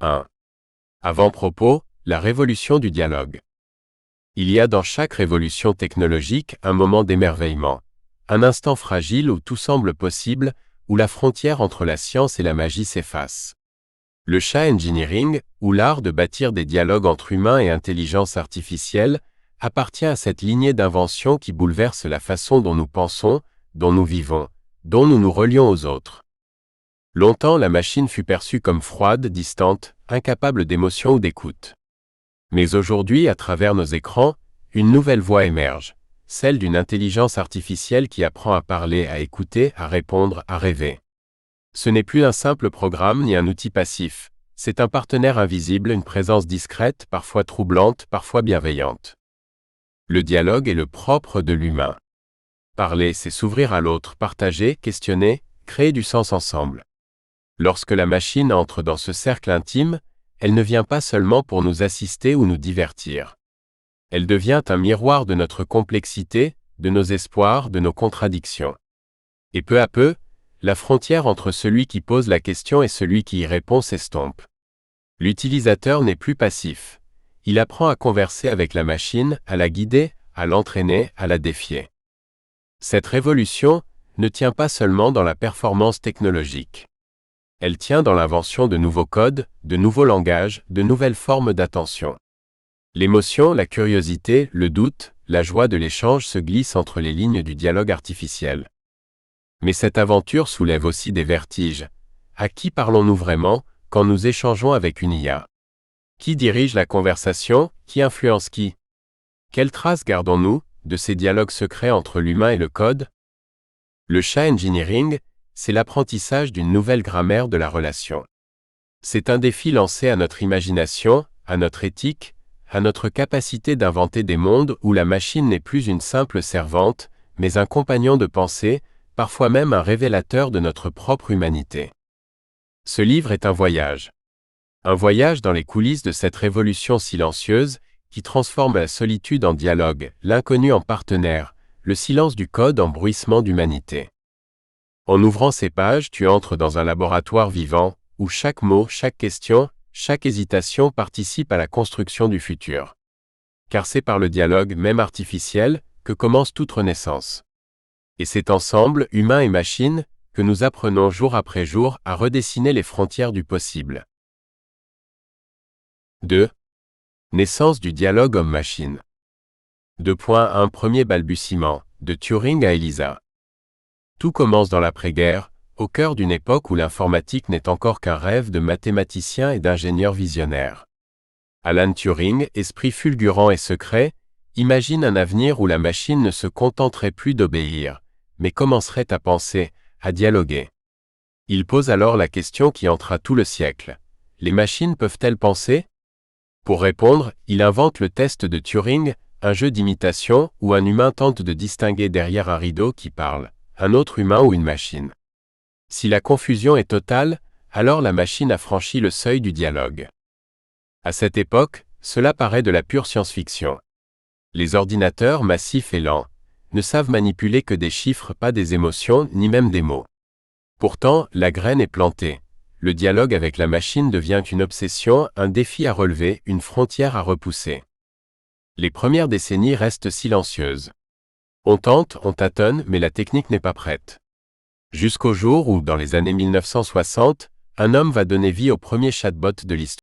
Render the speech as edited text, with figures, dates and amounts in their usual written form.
1. Avant-propos, la révolution du dialogue. Il y a dans chaque révolution technologique un moment d'émerveillement, un instant fragile où tout semble possible, où la frontière entre la science et la magie s'efface. Le chat engineering, ou l'art de bâtir des dialogues entre humains et intelligence artificielle, appartient à cette lignée d'inventions qui bouleverse la façon dont nous pensons, dont nous vivons, dont nous nous relions aux autres. Longtemps, la machine fut perçue comme froide, distante, incapable d'émotion ou d'écoute. Mais aujourd'hui, à travers nos écrans, une nouvelle voix émerge, celle d'une intelligence artificielle qui apprend à parler, à écouter, à répondre, à rêver. Ce n'est plus un simple programme ni un outil passif, c'est un partenaire invisible, une présence discrète, parfois troublante, parfois bienveillante. Le dialogue est le propre de l'humain. Parler, c'est s'ouvrir à l'autre, partager, questionner, créer du sens ensemble. Lorsque la machine entre dans ce cercle intime, elle ne vient pas seulement pour nous assister ou nous divertir. Elle devient un miroir de notre complexité, de nos espoirs, de nos contradictions. Et peu à peu, la frontière entre celui qui pose la question et celui qui y répond s'estompe. L'utilisateur n'est plus passif. Il apprend à converser avec la machine, à la guider, à l'entraîner, à la défier. Cette révolution ne tient pas seulement dans la performance technologique. Elle tient dans l'invention de nouveaux codes, de nouveaux langages, de nouvelles formes d'attention. L'émotion, la curiosité, le doute, la joie de l'échange se glissent entre les lignes du dialogue artificiel. Mais cette aventure soulève aussi des vertiges. À qui parlons-nous vraiment quand nous échangeons avec une IA? Qui dirige la conversation? Qui influence qui? Quelles traces gardons-nous de ces dialogues secrets entre l'humain et le code? Le chat engineering, c'est l'apprentissage d'une nouvelle grammaire de la relation. C'est un défi lancé à notre imagination, à notre éthique, à notre capacité d'inventer des mondes où la machine n'est plus une simple servante, mais un compagnon de pensée, parfois même un révélateur de notre propre humanité. Ce livre est un voyage. Un voyage dans les coulisses de cette révolution silencieuse qui transforme la solitude en dialogue, l'inconnu en partenaire, le silence du code en bruissement d'humanité. En ouvrant ces pages, tu entres dans un laboratoire vivant, où chaque mot, chaque question, chaque hésitation participe à la construction du futur. Car c'est par le dialogue, même artificiel, que commence toute renaissance. Et c'est ensemble, humains et machines, que nous apprenons jour après jour à redessiner les frontières du possible. 2. Naissance du dialogue homme-machine. 2.1 Premier balbutiement, de Turing à Elisa. Tout commence dans l'après-guerre, au cœur d'une époque où l'informatique n'est encore qu'un rêve de mathématiciens et d'ingénieurs visionnaires. Alan Turing, esprit fulgurant et secret, imagine un avenir où la machine ne se contenterait plus d'obéir, mais commencerait à penser, à dialoguer. Il pose alors la question qui hantera tout le siècle. Les machines peuvent-elles penser? Pour répondre, il invente le test de Turing, un jeu d'imitation où un humain tente de distinguer derrière un rideau qui parle, un autre humain ou une machine. Si la confusion est totale, alors la machine a franchi le seuil du dialogue. À cette époque, cela paraît de la pure science-fiction. Les ordinateurs, massifs et lents, ne savent manipuler que des chiffres, pas des émotions, ni même des mots. Pourtant, la graine est plantée. Le dialogue avec la machine devient une obsession, un défi à relever, une frontière à repousser. Les premières décennies restent silencieuses. On tente, on tâtonne, mais la technique n'est pas prête. Jusqu'au jour où, dans les années 1960, un homme va donner vie au premier chatbot de l'histoire.